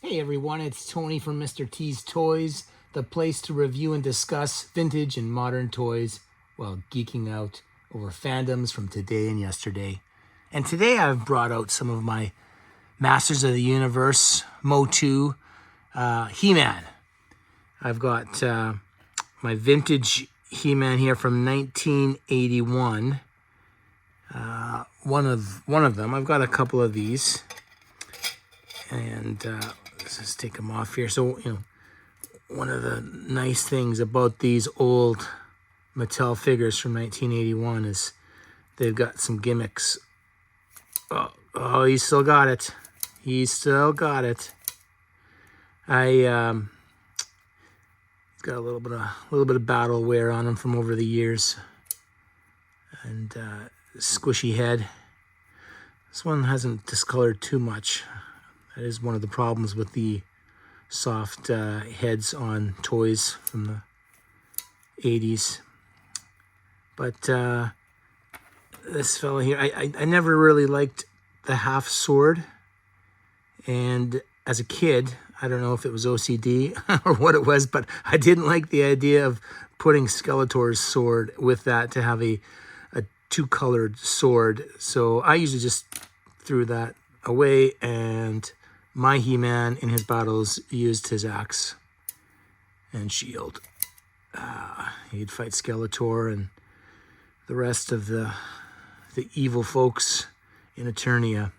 Hey everyone, it's Tony from Mr. T's Toys, the place to review and discuss vintage and modern toys while geeking out over fandoms from today and yesterday. And today I've brought out some of my Masters of the Universe Motu He-Man. I've got my vintage He-Man here from 1981. One of them. I've got a couple of these. And let's just take them off here. So, one of the nice things about these old Mattel figures from 1981 is they've got some gimmicks. Oh, he's still got it. He's still got it. He's got a little bit of battle wear on him from over the years, and squishy head. This one hasn't discolored too much. That is one of the problems with the soft heads on toys from the 80s. But this fella here, I never really liked the half sword. And as a kid, I don't know if it was OCD or what it was, but I didn't like the idea of putting Skeletor's sword with that to have a two-colored sword. So I usually just threw that away, and my He-Man in his battles used his axe and shield. He'd fight Skeletor and the rest of the evil folks in Eternia.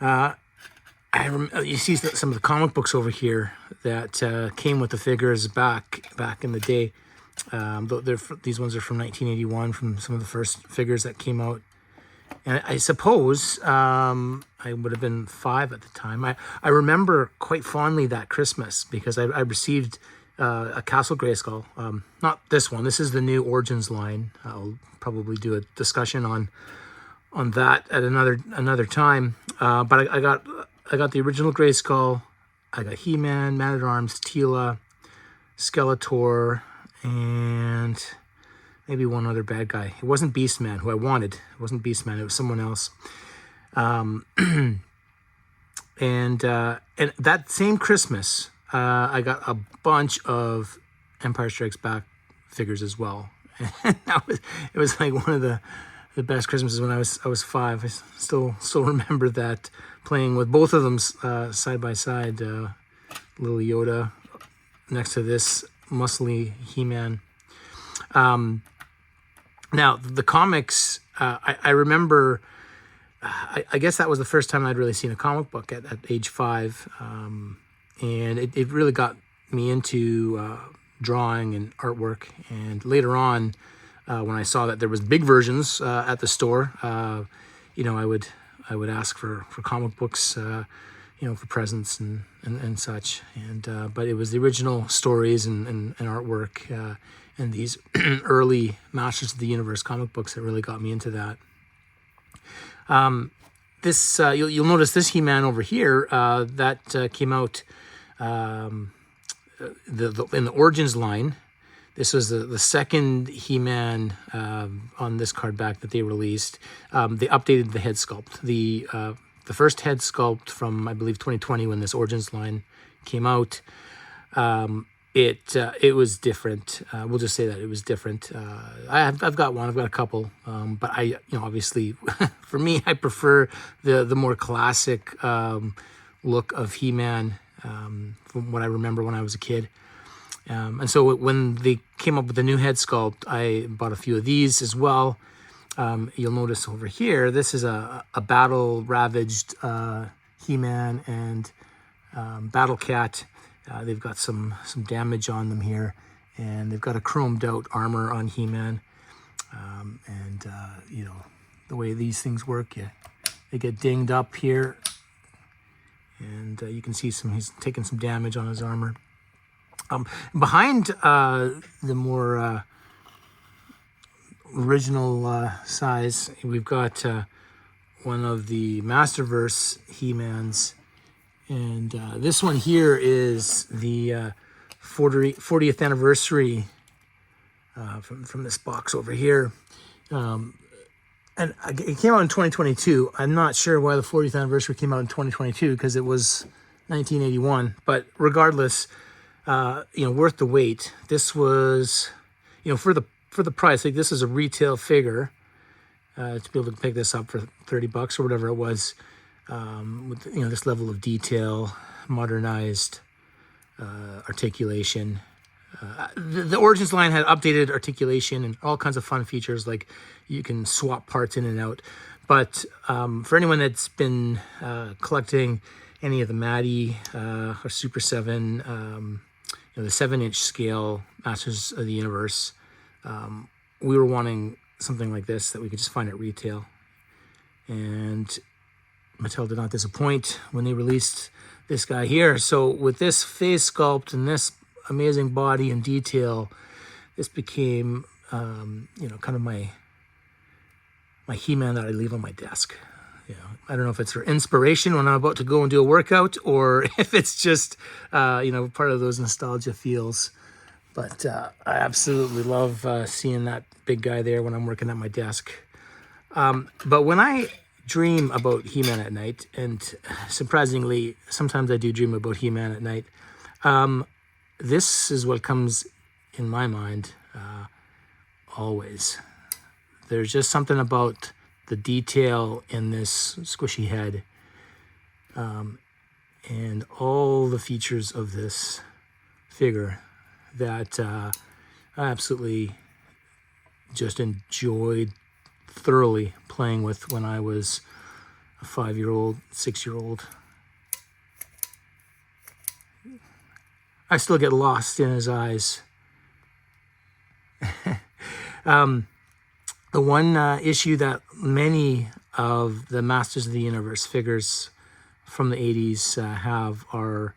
You see some of the comic books over here that came with the figures back in the day. These ones are from 1981, from some of the first figures that came out. And I suppose I would have been 5 at the time. I remember quite fondly that Christmas because I received a Castle Grayskull. Not this one. This is the new Origins line. I'll probably do a discussion on that at another time. But I got the original Grayskull. I got He-Man, Man-at-Arms, Teela, Skeletor, and maybe one other bad guy. It wasn't Beastman, who I wanted. It wasn't Beastman. It was someone else. And that same Christmas, I got a bunch of Empire Strikes Back figures as well. And it was like one of the best Christmases when I was 5. I still remember that, playing with both of them side by side. Little Yoda next to this muscly He-Man. Now, the comics, I remember, I guess that was the first time I'd really seen a comic book at age 5. And it really got me into drawing and artwork. And later on, when I saw that there was big versions at the store, I would ask for comic books, for presents and such. But it was the original stories and artwork and these early Masters of the Universe comic books that really got me into that. You'll notice this He-Man over here that came out in the Origins line. This was the second He-Man on this card back that they released. They updated the head sculpt. The first head sculpt from, I believe, 2020, when this Origins line came out, it was different. We'll just say that it was different. I've got one. I've got a couple. But obviously, for me, I prefer the more classic look of He-Man from what I remember when I was a kid. And so when they came up with the new head sculpt, I bought a few of these as well. You'll notice over here, this is a battle-ravaged He-Man and Battle Cat. They've got some damage on them here, and they've got a chromed-out armor on He-Man. The way these things work, they get dinged up here, and you can see he's taking some damage on his armor. Behind the more original size, we've got one of the Masterverse He-Mans, and this one here is the 40th anniversary from this box over here. And it came out in 2022. I'm not sure why the 40th anniversary came out in 2022 because it was 1981. But regardless, worth the wait. This was, for the price. Like this is a retail figure. To be able to pick this up for $30 or whatever it was, with this level of detail, modernized articulation. The Origins line had updated articulation and all kinds of fun features, like you can swap parts in and out. But for anyone that's been collecting any of the Matty or Super 7, the 7-inch scale Masters of the Universe, we were wanting something like this that we could just find at retail. And Mattel did not disappoint when they released this guy here. So with this face sculpt and this amazing body and detail, this became kind of my He-Man that I leave on my desk. I don't know if it's for inspiration when I'm about to go and do a workout, or if it's just part of those nostalgia feels. But I absolutely love seeing that big guy there when I'm working at my desk. But when I dream about He-Man at night, and surprisingly sometimes I do dream about He-Man at night, this is what comes in my mind always. There's just something about the detail in this squishy head, and all the features of this figure that I absolutely just enjoyed thoroughly playing with when I was a 5-year-old, 6-year-old. I still get lost in his eyes. The one issue that many of the Masters of the Universe figures from the 80s have are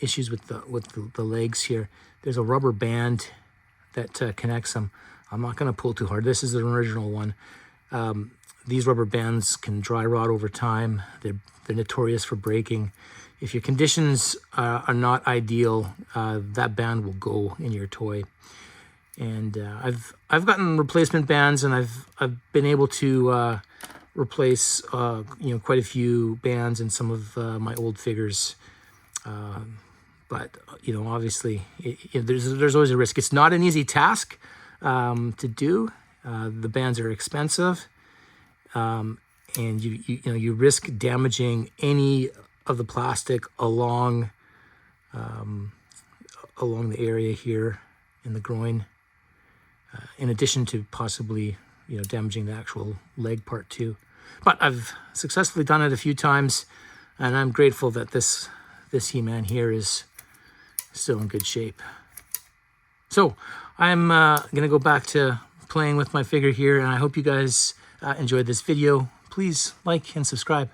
issues with the legs here. There's a rubber band that connects them. I'm not going to pull too hard. This is the original one. These rubber bands can dry rot over time. They're notorious for breaking. If your conditions are not ideal, that band will go in your toy. And I've gotten replacement bands, and I've been able to replace quite a few bands in some of my old figures. But obviously, there's always a risk. It's not an easy task to do. The bands are expensive, and you risk damaging any of the plastic along the area here in the groin, in addition to possibly damaging the actual leg part too. But I've successfully done it a few times, and I'm grateful that this He-Man here is still in good shape. So I'm gonna go back to playing with my figure here, and I hope you guys enjoyed this video. Please like and subscribe.